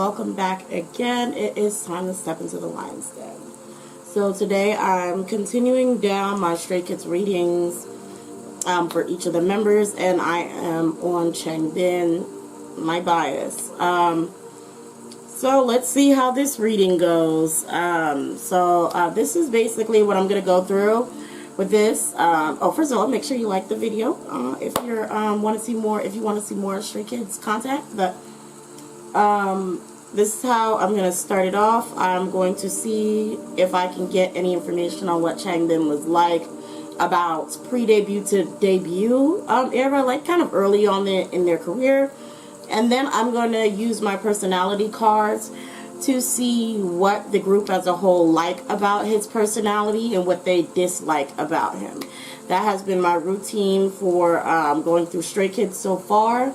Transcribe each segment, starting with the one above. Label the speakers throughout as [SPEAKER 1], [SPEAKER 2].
[SPEAKER 1] welcome back again. It is time to step into the lion's den. So today I'm continuing down my Stray Kids readings for each of the members, and I am on ChangBin, my bias. So let's see how this reading goes. This is basically what I'm going to go through with this. First of all, make sure you like the video if you want to see more. If you want to see more Stray Kids content, but this is how I'm going to start it off. I'm going to see if I can get any information on what ChangBin was like about pre-debut to debut era, like kind of early on in their career. And then I'm going to use my personality cards to see what the group as a whole like about his personality and what they dislike about him. That has been my routine for going through Stray Kids so far.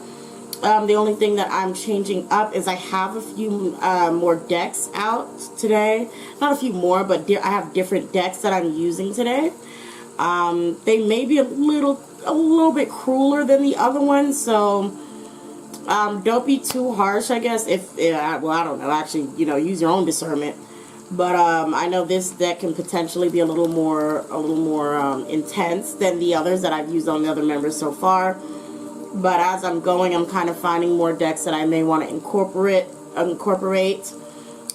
[SPEAKER 1] The only thing that I'm changing up is I have a few more decks out today. Not a few more, but I have different decks that I'm using today. They may be a little bit crueler than the other ones, so don't be too harsh, I guess. Well, I don't know. Actually, use your own discernment. But I know this deck can potentially be a little more intense than the others that I've used on the other members so far. But as I'm going, I'm kind of finding more decks that I may want to incorporate.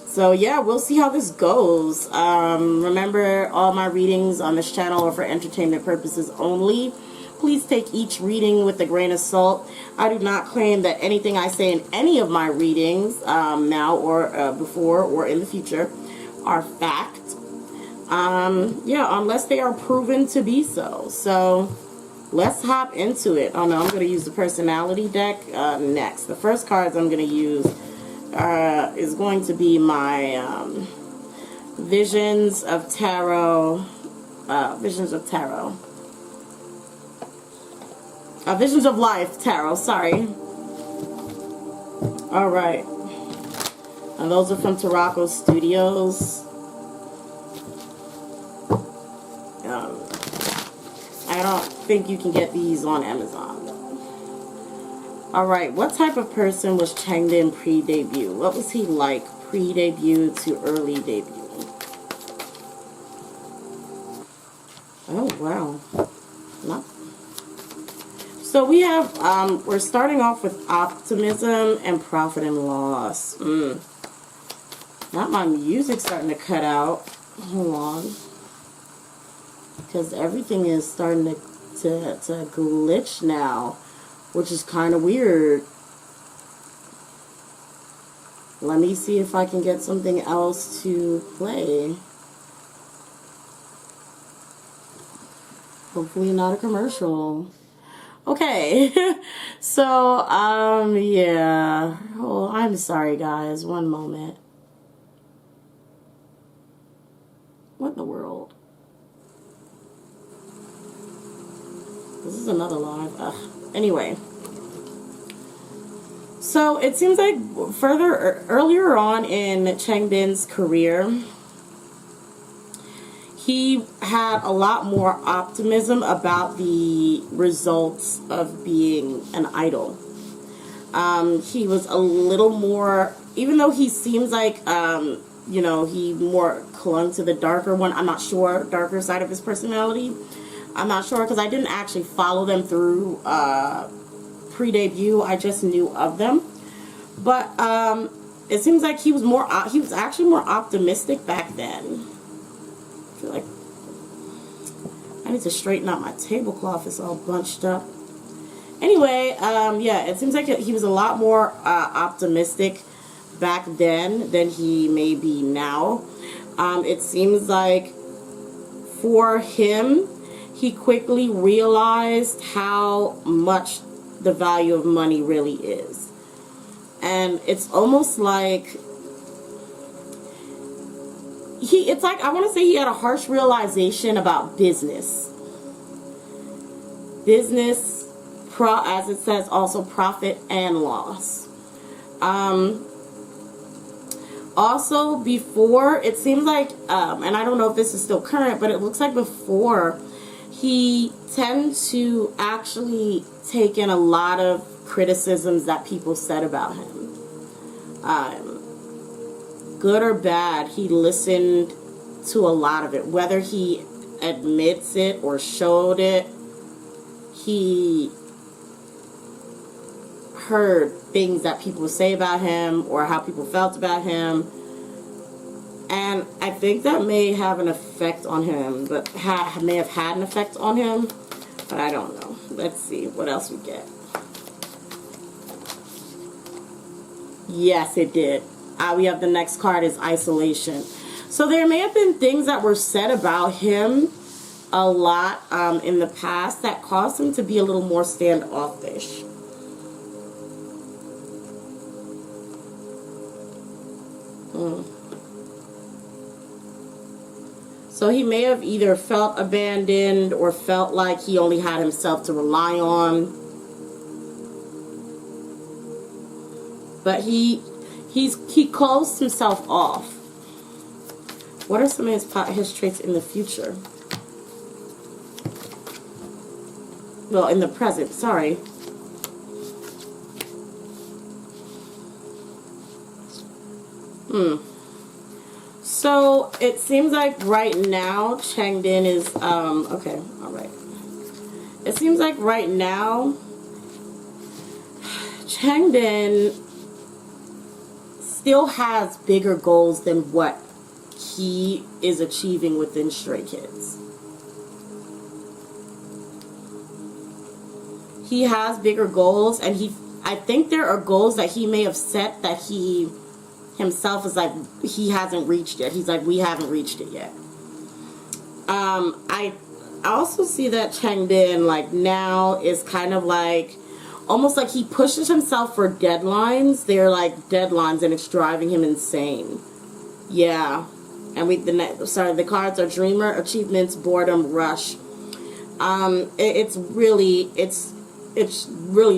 [SPEAKER 1] So yeah, we'll see how this goes. Remember, all my readings on this channel are for entertainment purposes only. Please take each reading with a grain of salt. I do not claim that anything I say in any of my readings, now or before or in the future, are fact. Unless they are proven to be so. So let's hop into it. Oh no, I'm going to use the personality deck next. The first cards I'm going to use is going to be my Visions of Tarot. Visions of Life Tarot, sorry. Alright. And those are from Tarako Studios. I don't think you can get these on Amazon. Alright, what type of person was ChangBin pre-debut? What was he like pre-debut to early debut? Oh, wow. So we have, we're starting off with optimism and profit and loss. Not my music's starting to cut out. Hold on. Because everything is starting to glitch now, which is kind of weird. Let me see if I can get something else to play. Hopefully not a commercial. Okay, so, yeah. Oh, I'm sorry, guys. One moment. What in the world? This is another live. Anyway. So, it seems like earlier on in ChangBin's career, he had a lot more optimism about the results of being an idol. He was a little more, even though he seems like, he more clung to the darker darker side of his personality. I'm not sure, because I didn't actually follow them through pre-debut. I just knew of them. But it seems like he was actually more optimistic back then. Like, I need to straighten out my tablecloth. It's all bunched up. Anyway, yeah, it seems like he was a lot more optimistic back then than he may be now. It seems like for him, he quickly realized how much the value of money really is. And it's almost like I want to say he had a harsh realization about business. Business, as it says, also profit and loss. Also, before, it seems like, and I don't know if this is still current, but it looks like before, he tended to actually take in a lot of criticisms that people said about him. good or bad, he listened to a lot of it. Whether he admits it or showed it, he heard things that people would say about him or how people felt about him. And I think that may have an effect on him, but may have had an effect on him, but I don't know. Let's see what else we get. Yes, it did. We have the next card is isolation. So there may have been things that were said about him a lot in the past that caused him to be a little more standoffish. So he may have either felt abandoned or felt like he only had himself to rely on. But he closed himself off. What are some of his traits in the future? Well, in the present, sorry. So it seems like right now ChangBin is okay, all right. It seems like right now ChangBin still has bigger goals than what he is achieving within Stray Kids. He has bigger goals, and I think there are goals that he may have set that he himself is like, he hasn't reached yet. He's like, we haven't reached it yet. I also see that ChangBin like now is kind of like, almost like he pushes himself for deadlines. They're like deadlines, and it's driving him insane. Yeah. And the cards are Dreamer, Achievements, Boredom, Rush. It's really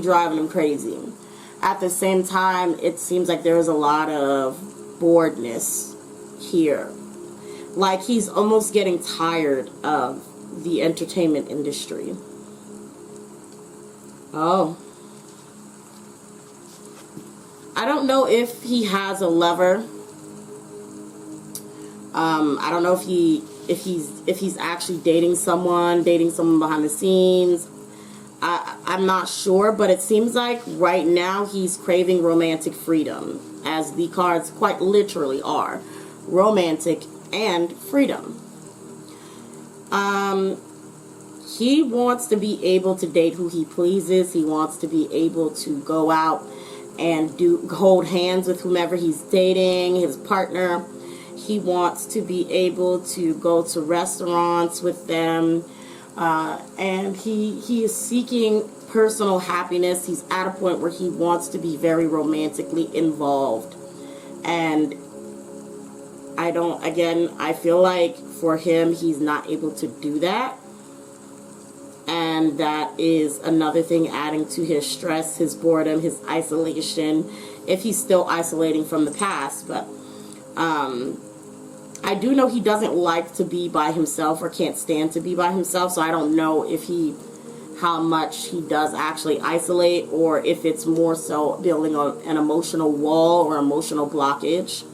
[SPEAKER 1] driving him crazy. At the same time, it seems like there is a lot of boredness here. Like he's almost getting tired of the entertainment industry. Oh. I don't know if he has a lover. I don't know if he's actually dating someone behind the scenes. I'm not sure, but it seems like right now he's craving romantic freedom, as the cards quite literally are. Romantic and freedom. He wants to be able to date who he pleases. He wants to be able to go out and hold hands with whomever he's dating, his partner. He wants to be able to go to restaurants with them. And he is seeking personal happiness. He's at a point where he wants to be very romantically involved. And I feel like for him, he's not able to do that. And that is another thing adding to his stress, his boredom, his isolation, if he's still isolating from the past. But I do know he doesn't like to be by himself or can't stand to be by himself. So I don't know how much he does actually isolate, or if it's more so building an emotional wall or emotional blockage.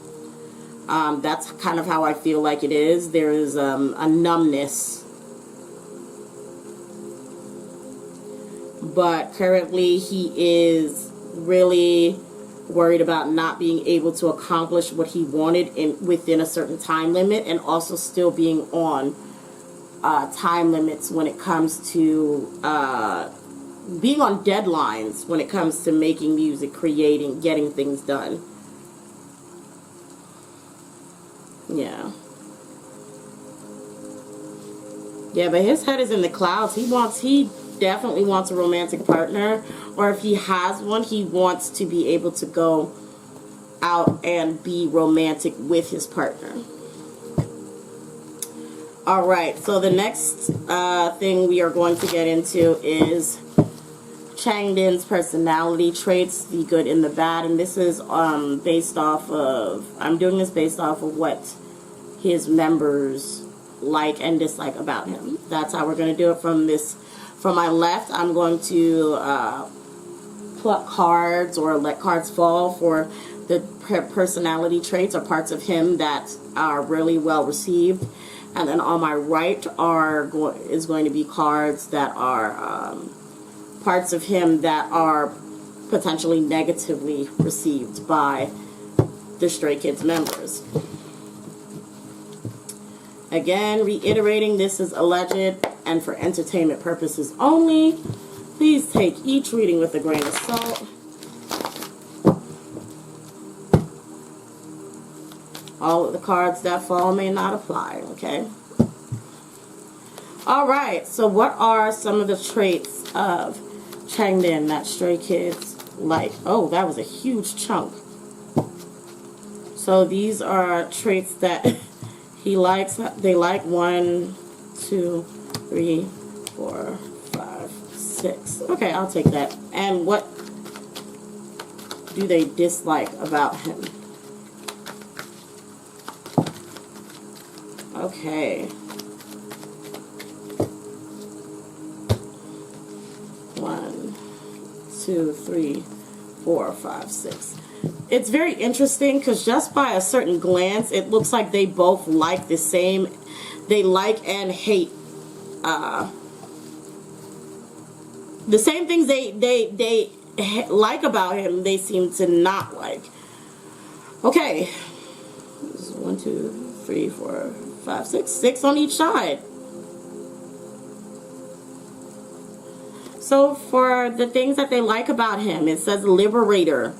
[SPEAKER 1] That's kind of how I feel like it is. There is a numbness. But currently he is really worried about not being able to accomplish what he wanted within a certain time limit, and also still being on time limits when it comes to being on deadlines when it comes to making music, creating, getting things done. Yeah, but his head is in the clouds. He definitely wants a romantic partner, or if he has one, he wants to be able to go out and be romantic with his partner. Alright, so the next thing we are going to get into is ChangBin's personality traits, the good and the bad, and this is based off of, I'm doing this based off of what his members like and dislike about him. That's how we're going to do it from this. From my left, I'm going to pluck cards or let cards fall for the personality traits or parts of him that are really well received. And then on my right is going to be cards that are parts of him that are potentially negatively received by the Stray Kids members. Again, reiterating, this is alleged and for entertainment purposes only. Please take each reading with a grain of salt. All of the cards that fall may not apply, okay? Alright, so what are some of the traits of ChangBin that Stray Kids like? Oh, that was a huge chunk. So these are traits that he likes. They like 1, 2, 3, 4, 5, 6. Okay, I'll take that. And what do they dislike about him? Okay. 1, 2, 3, 4, 5, 6. It's very interesting because just by a certain glance, it looks like they both like the same. They like and hate the same things they like about him. They seem to not like. Okay, 1, 2, 3, 4, 5, 6. 6 on each side. So for the things that they like about him, it says liberator.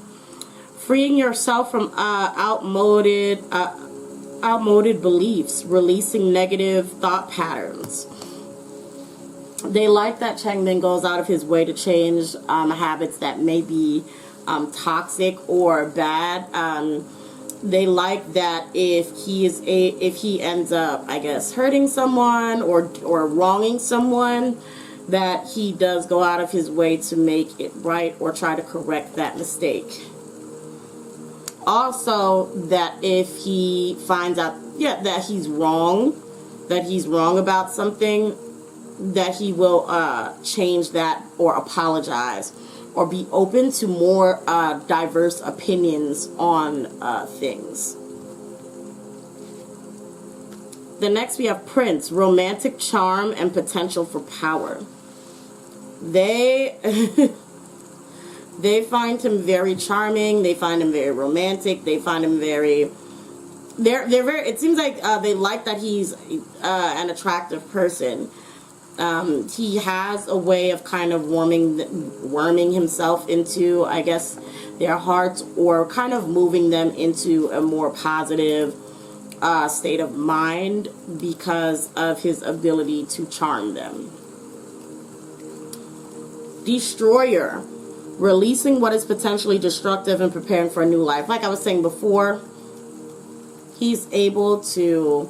[SPEAKER 1] Freeing yourself from outmoded beliefs, releasing negative thought patterns. They like that ChangBin goes out of his way to change habits that may be toxic or bad. They like that if he ends up, I guess, hurting someone or wronging someone, that he does go out of his way to make it right or try to correct that mistake. Also, that if he finds out, that he's wrong about something, that he will change that or apologize or be open to more diverse opinions on things. The next we have Prince, romantic charm and potential for power. They find him very charming. They find him very romantic. They find him very. They're very. It seems like they like that he's an attractive person. He has a way of kind of worming himself into, I guess, their hearts, or kind of moving them into a more positive state of mind because of his ability to charm them. Destroyer. Releasing what is potentially destructive and preparing for a new life. Like I was saying before, he's able to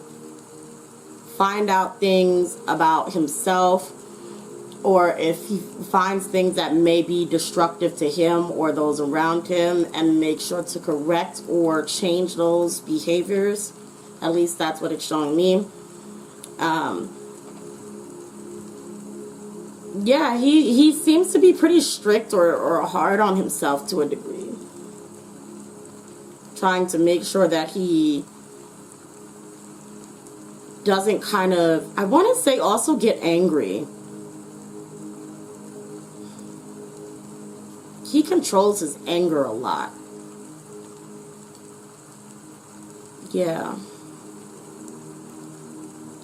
[SPEAKER 1] find out things about himself, or if he finds things that may be destructive to him or those around him, and make sure to correct or change those behaviors. At least that's what it's showing me. Yeah, he seems to be pretty strict or hard on himself to a degree. Trying to make sure that he doesn't kind of, I want to say also get angry. He controls his anger a lot. Yeah.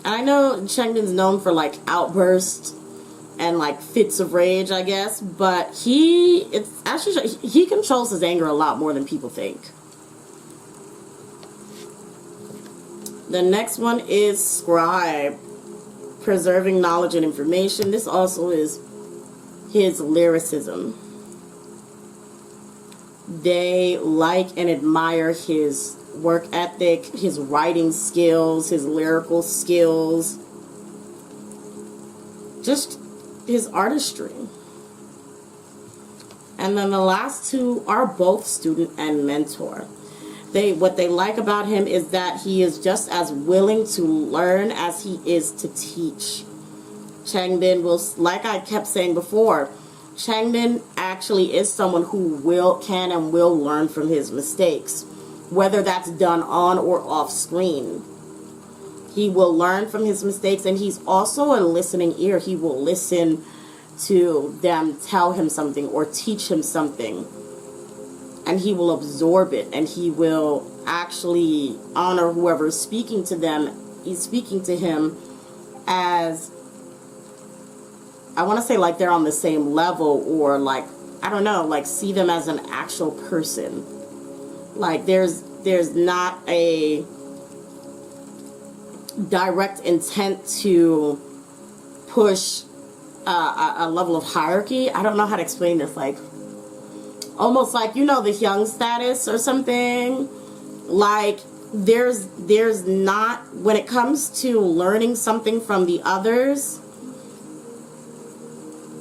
[SPEAKER 1] I know ChangBin's known for like outbursts and like fits of rage, I guess, but he controls his anger a lot more than people think. The next one is Scribe, preserving knowledge and information. This also is his lyricism. They like and admire his work ethic, his writing skills, his lyrical skills, just his artistry. And then the last two are both student and mentor. What they like about him is that he is just as willing to learn as he is to teach. ChangBin will, like I kept saying before, Changbin actually is someone who can and will learn from his mistakes, whether that's done on or off screen. He will learn from his mistakes, and he's also a listening ear. He will listen to them tell him something or teach him something, and he will absorb it, and he will actually honor whoever is speaking to them. He's speaking to him as, I want to say, like they're on the same level, or like, I don't know, like see them as an actual person. Like there's not a direct intent to push a level of hierarchy. I don't know how to explain this. Like almost like, you know, the young status or something. Like there's not, when it comes to learning something from the others,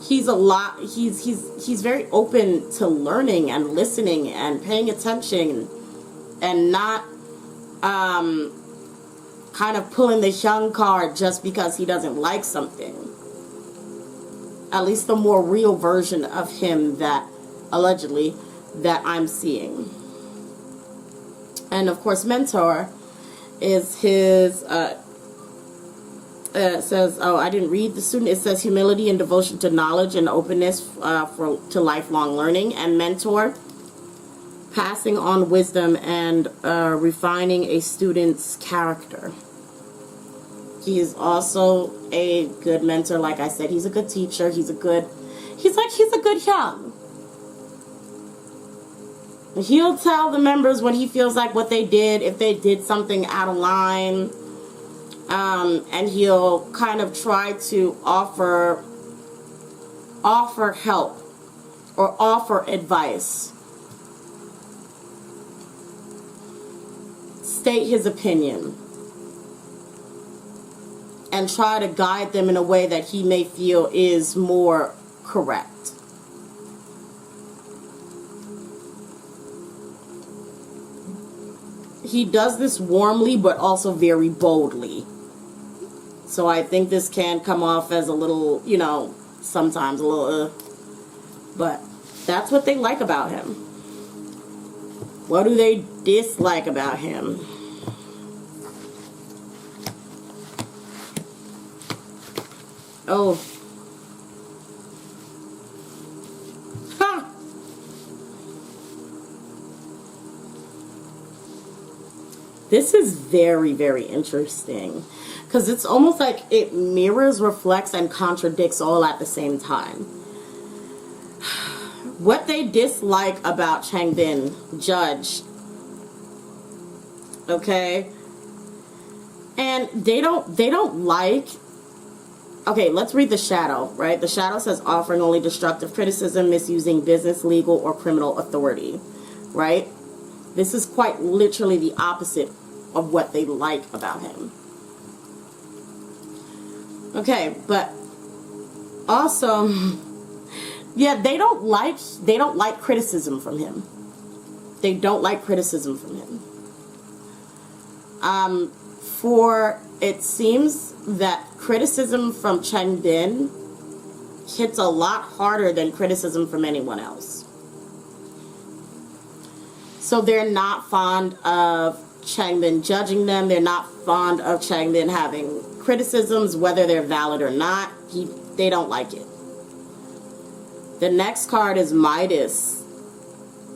[SPEAKER 1] he's very open to learning and listening and paying attention, and not kind of pulling the young card just because he doesn't like something. At least the more real version of him that allegedly that I'm seeing. And of course, mentor is his it says, oh, I didn't read the student. It says humility and devotion to knowledge and openness to lifelong learning. And mentor, passing on wisdom and refining a student's character. He is also a good mentor. Like I said, he's a good teacher. He's a good young. He'll tell the members when he feels like what they did, if they did something out of line. And he'll kind of try to offer help or offer advice. State his opinion. And try to guide them in a way that he may feel is more correct. He does this warmly, but also very boldly. So I think this can come off as a little, you know, sometimes a little, but that's what they like about him. What do they dislike about him? Oh. Ha! This is very, very interesting. Because it's almost like it mirrors, reflects, and contradicts all at the same time. What they dislike about ChangBin, judge. Okay? And they don't like... Okay, let's read the shadow, right? The shadow says offering only destructive criticism, misusing business, legal, or criminal authority, right? This is quite literally the opposite of what they like about him. Okay, but also, yeah, they don't like criticism from him. They don't like criticism from him. For it seems that criticism from ChangBin hits a lot harder than criticism from anyone else. So they're not fond of ChangBin judging them. They're not fond of ChangBin having criticisms, whether they're valid or not. They don't like it. The next card is Midas,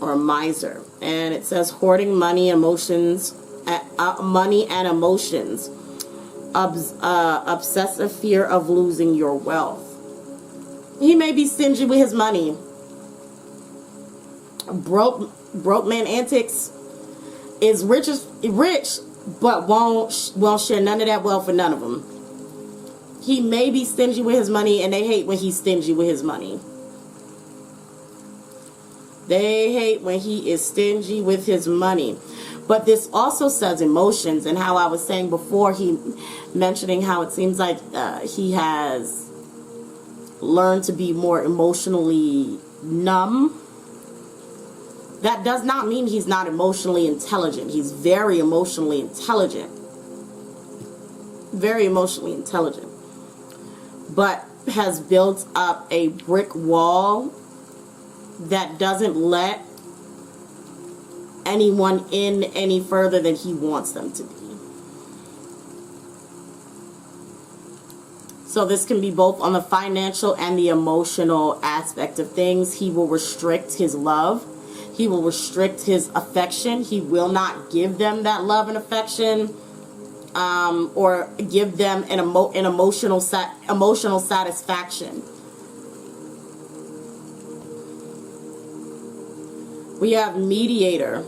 [SPEAKER 1] or Miser, and it says hoarding money, emotions, money and emotions, obsessive fear of losing your wealth. He may be stingy with his money. Broke man antics is rich, but won't share none of that wealth for none of them. He may be stingy with his money, and they hate when he's stingy with his money. They hate when he is stingy with his money. But this also says emotions, and how I was saying before, he mentioning how it seems like he has learned to be more emotionally numb. That does not mean he's not emotionally intelligent. He's very emotionally intelligent. Very emotionally intelligent. But has built up a brick wall that doesn't let anyone in any further than he wants them to be. So this can be both on the financial and the emotional aspect of things. He will restrict his love. He will restrict his affection. He will not give them that love and affection, or give them an emotional satisfaction. We have mediator.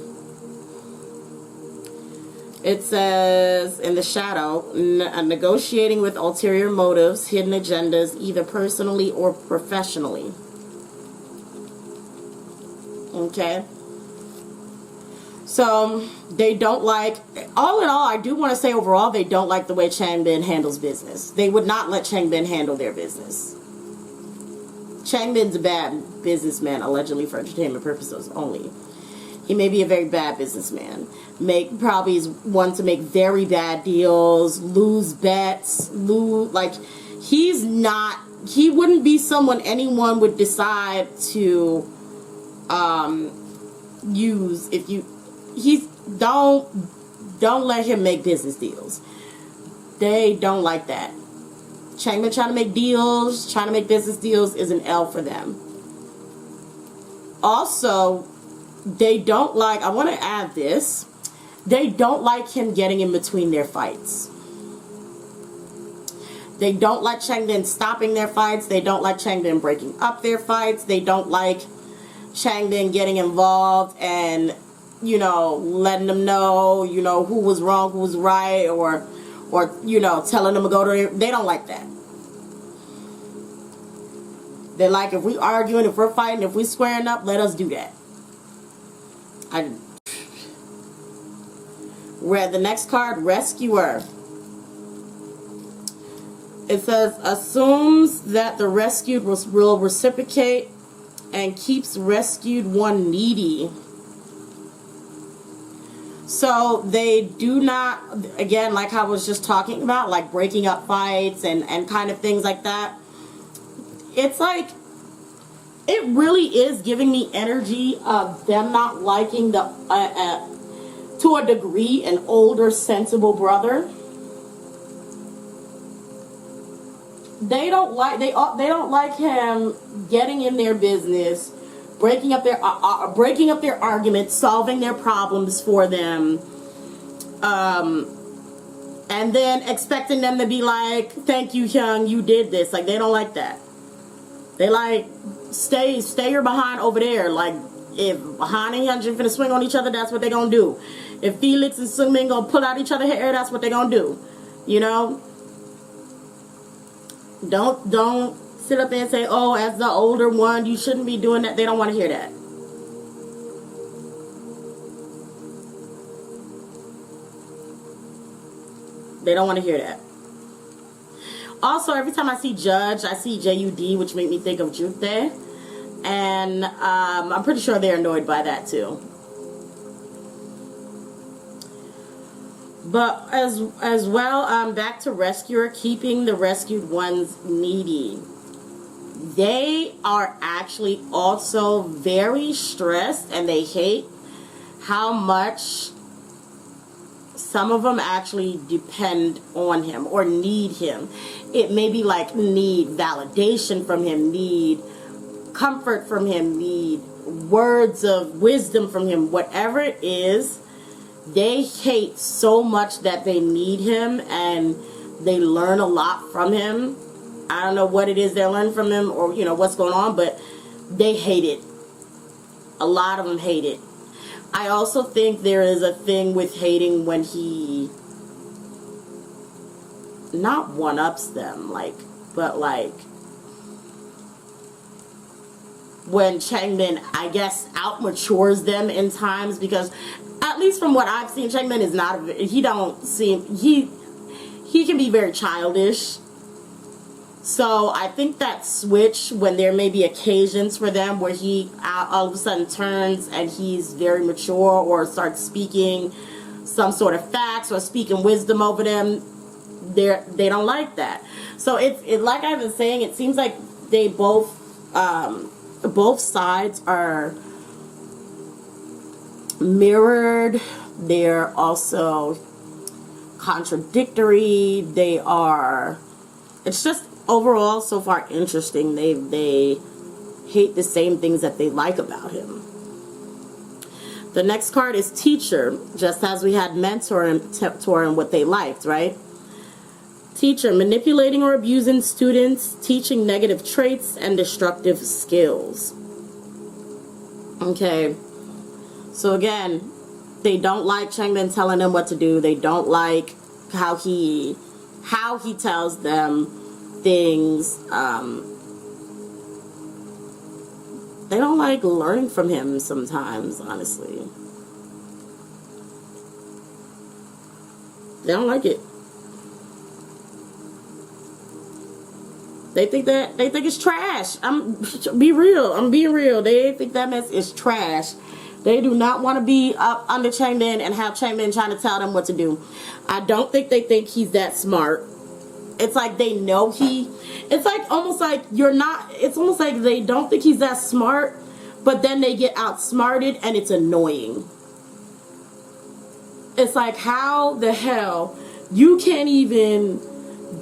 [SPEAKER 1] It says in the shadow, negotiating with ulterior motives, hidden agendas, either personally or professionally. Okay. So they don't like, all in all, I do want to say overall, they don't like the way ChangBin handles business. They would not let ChangBin handle their business. ChangBin's a bad businessman, allegedly for entertainment purposes only. He may be a very bad businessman. Probably is one to make very bad deals, lose bets, he wouldn't be someone anyone would decide to use don't let him make business deals. They don't like that. ChangBin trying to make deals, trying to make business deals is an L for them. Also, they don't like, I want to add this, they don't like him getting in between their fights. They don't like ChangBin stopping their fights. They don't like ChangBin breaking up their fights. They don't like ChangBin getting involved and, letting them know, who was wrong, who was right, or telling them to go to, they don't like that. They're like, if we arguing, if we're fighting, if we squaring up, let us do that. Read the next card, rescuer. It says, assumes that the rescued will reciprocate and keeps rescued one needy. So they do not, again, like I was just talking about, like breaking up fights and kind of things like that. It's like, it really is giving me energy of them not liking the, to a degree, an older, sensible brother. They don't like him getting in their business, breaking up their arguments, solving their problems for them, and then expecting them to be like, "Thank you, Hyung, you did this." Like, they don't like that. They like, stay your behind over there. Like, if Han and Hyunjin finna swing on each other, that's what they gonna do. If Felix and Seungmin gonna pull out each other's hair, that's what they gonna do. Don't sit up there and say, oh, as the older one, you shouldn't be doing that. They don't want to hear that. They don't want to hear that. Also, every time I see Judge, I see J-U-D, which make me think of Jute. And I'm pretty sure they're annoyed by that too. But as well, back to rescuer, keeping the rescued ones needy. They are actually also very stressed, and they hate how much some of them actually depend on him or need him. It may be like need validation from him, need comfort from him, need words of wisdom from him, whatever it is. They hate so much that they need him, and they learn a lot from him. I don't know what it is they learn from him, or what's going on, but they hate it. A lot of them hate it. I also think there is a thing with hating when he not one-ups them, but when ChangBin, I guess, out-matures them in times, because at least from what I've seen, ChangBin is not, he can be very childish. So I think that switch, when there may be occasions for them where he all of a sudden turns and he's very mature, or starts speaking some sort of facts or speaking wisdom over them, they don't like that. So it like I've been saying, it seems like they both sides are mirrored. They're also contradictory. They are, it's just overall so far interesting. They hate the same things that they like about him. The next card is teacher, just as we had mentor and what they liked, right? Teacher, manipulating or abusing students, teaching negative traits and destructive skills. Okay. So again, they don't like ChangBin telling them what to do. They don't like how he tells them things. They don't like learning from him sometimes, honestly. They don't like it. They think it's trash. I'm being real. They think that mess is trash. They do not want to be up under ChangBin and have ChangBin trying to tell them what to do. I don't think they think he's that smart. It's like they know it's like almost like it's almost like they don't think he's that smart, but then they get outsmarted and it's annoying. It's like, how the hell you can't even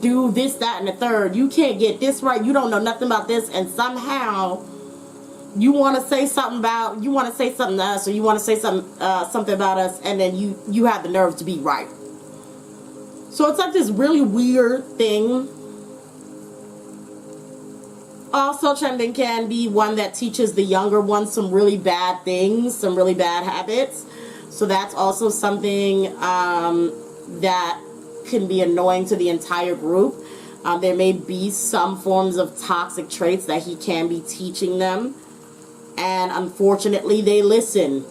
[SPEAKER 1] do this, that, and the third. You can't get this right. You don't know nothing about this, and somehow you want to say something to us, or you want to say something about us, and then you have the nerve to be right. So it's like this really weird thing. Also, ChangBin can be one that teaches the younger ones some really bad things, some really bad habits. So that's also something that can be annoying to the entire group. There may be some forms of toxic traits that he can be teaching them. And unfortunately, they listen.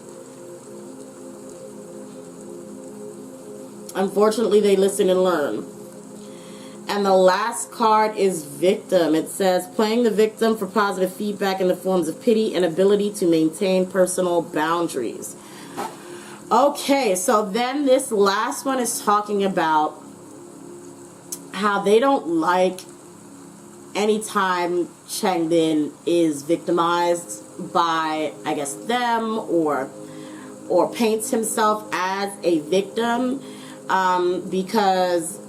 [SPEAKER 1] Unfortunately, they listen and learn. And the last card is victim. It says, playing the victim for positive feedback in the forms of pity and ability to maintain personal boundaries. Okay, so then this last one is talking about how they don't like anytime ChangBin is victimized by, I guess, them, or paints himself as a victim, because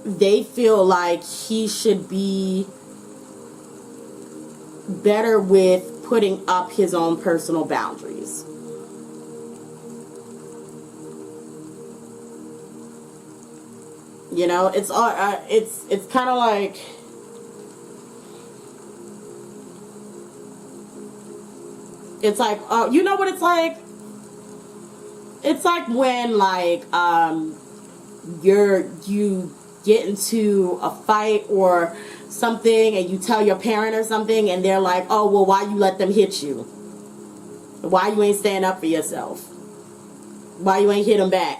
[SPEAKER 1] they feel like he should be better with putting up his own personal boundaries. You know, it's kind of like, it's like, you know what it's like? It's like when, like, you get into a fight or something and you tell your parent or something and they're like, oh, well, why you let them hit you? Why you ain't stand up for yourself? Why you ain't hit them back?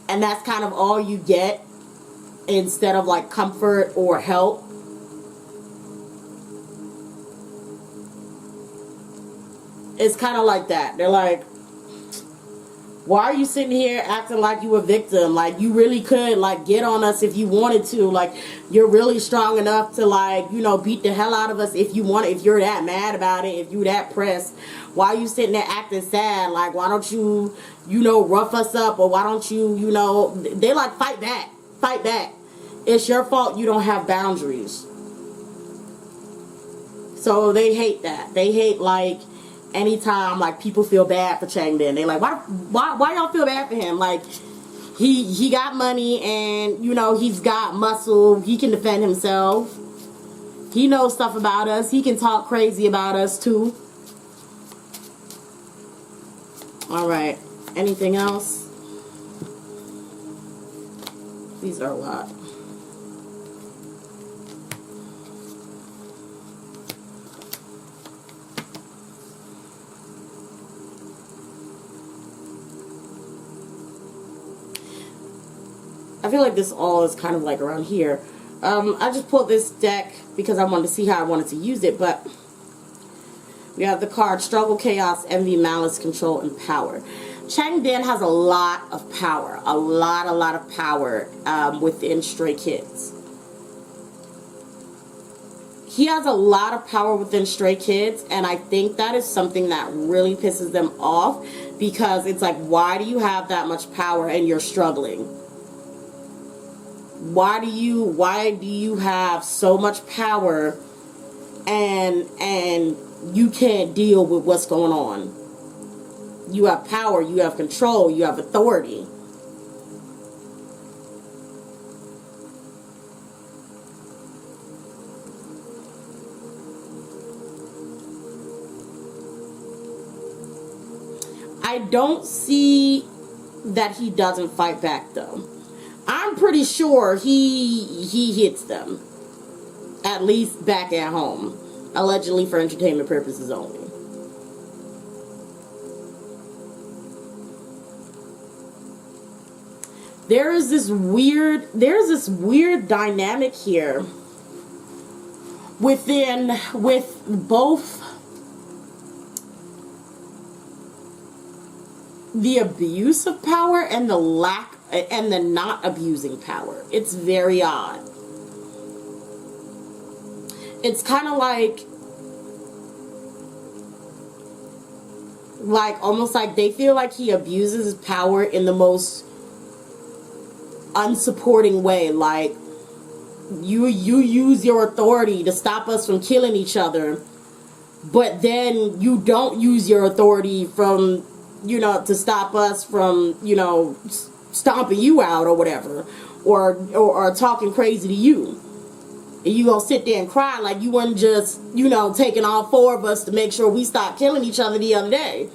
[SPEAKER 1] And that's kind of all you get instead of like comfort or help. It's kind of like that. They're like, why are you sitting here acting like you a victim? Like, you really could, like, get on us if you wanted to. Like, you're really strong enough to, like, you know, beat the hell out of us if you want it, if you're that mad about it, if you're that pressed. Why are you sitting there acting sad? Like, why don't you, you know, rough us up? Or why don't you, you know, they like, fight back. Fight back. It's your fault you don't have boundaries. So they hate that. They hate, like, anytime, like, people feel bad for ChangBin. They like, why y'all feel bad for him? Like, he got money and, you know, he's got muscle. He can defend himself. He knows stuff about us. He can talk crazy about us too. Alright. Anything else? These are a lot. I feel like this all is kind of like around here. I just pulled this deck because I wanted to see how I wanted to use it, but we have the card Struggle, Chaos, Envy, Malice, Control, and Power. ChangBin has a lot of power, a lot of power within Stray Kids. He has a lot of power within Stray Kids, and I think that is something that really pisses them off, because it's like, why do you have that much power and you're struggling? Why do you have so much power and you can't deal with what's going on? You have power, you have control, you have authority. I don't see that he doesn't fight back, though. I'm pretty sure he hits them. At least back at home. Allegedly for entertainment purposes only. There's this weird dynamic here with both the abuse of power and the lack and the not abusing power. It's very odd. It's kind of like almost like they feel like he abuses his power in the most unsupporting way. Like, you use your authority to stop us from killing each other, but then you don't use your authority from, to stop us from, stomping you out or whatever, or talking crazy to you. And you gonna sit there and cry like you wasn't just, taking all four of us to make sure we stopped killing each other the other day.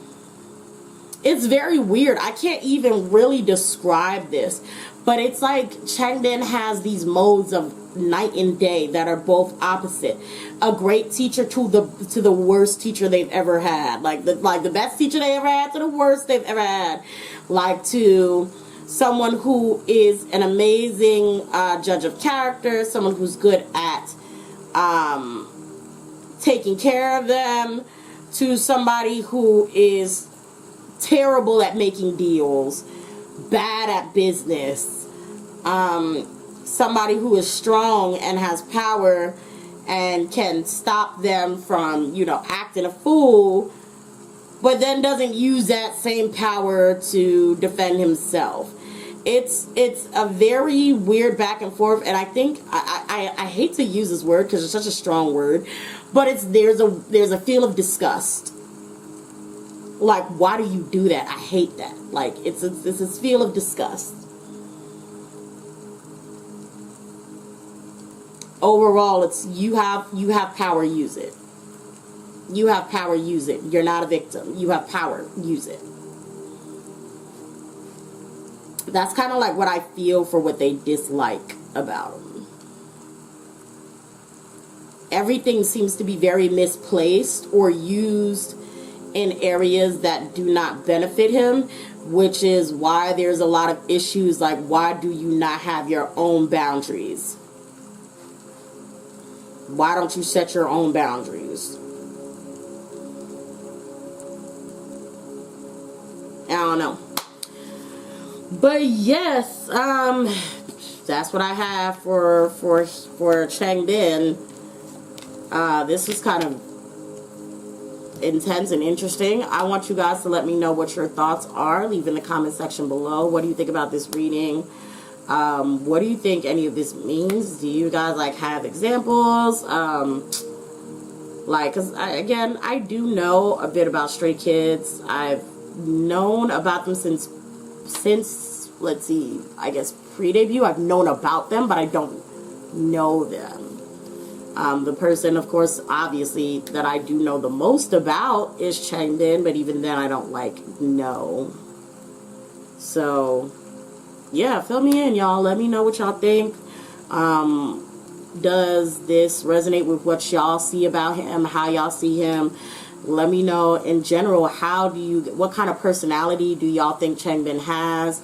[SPEAKER 1] It's very weird. I can't even really describe this, but it's like ChangBin has these modes of night and day that are both opposite. A great teacher to the worst teacher they've ever had. Like the best teacher they ever had to the worst they've ever had. Like to someone who is an amazing judge of character, someone who's good at taking care of them, to somebody who is terrible at making deals, bad at business, somebody who is strong and has power and can stop them from, acting a fool, but then doesn't use that same power to defend himself. It's a very weird back and forth, and I think I hate to use this word because it's such a strong word, but there's a feel of disgust. Like, why do you do that? I hate that. Like, it's this feel of disgust. Overall, it's you have power, use it. You have power, use it. You're not a victim. You have power, use it. That's kind of like what I feel for what they dislike about him. Everything seems to be very misplaced or used in areas that do not benefit him, which is why there's a lot of issues like, why do you not have your own boundaries? Why don't you set your own boundaries? I don't know. But yes, that's what I have for ChangBin. This was kind of intense and interesting. I want you guys to let me know what your thoughts are. Leave in the comment section below. What do you think about this reading? What do you think any of this means? Do you guys have examples? Because I do know a bit about Stray Kids. I've known about them since let's see, I guess pre-debut. I've known about them, but I don't know them. The person, of course, obviously, that I do know the most about is ChangBin, but even then I don't know. So yeah, fill me in, y'all. Let me know what y'all think. Does this resonate with what y'all see about him, how y'all see him? Let me know in general, what kind of personality do y'all think ChangBin has?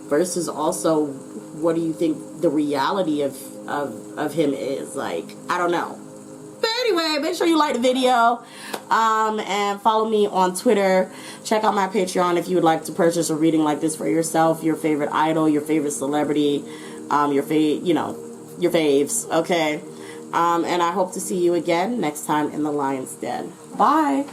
[SPEAKER 1] Versus also, what do you think the reality of him is? I don't know. But anyway. anyway, make sure you like the video. And follow me on Twitter. Check out my Patreon if you would like to purchase a reading like this for yourself, your favorite idol, your favorite celebrity, your faves, okay? And I hope to see you again next time in the Lion's Den. Bye.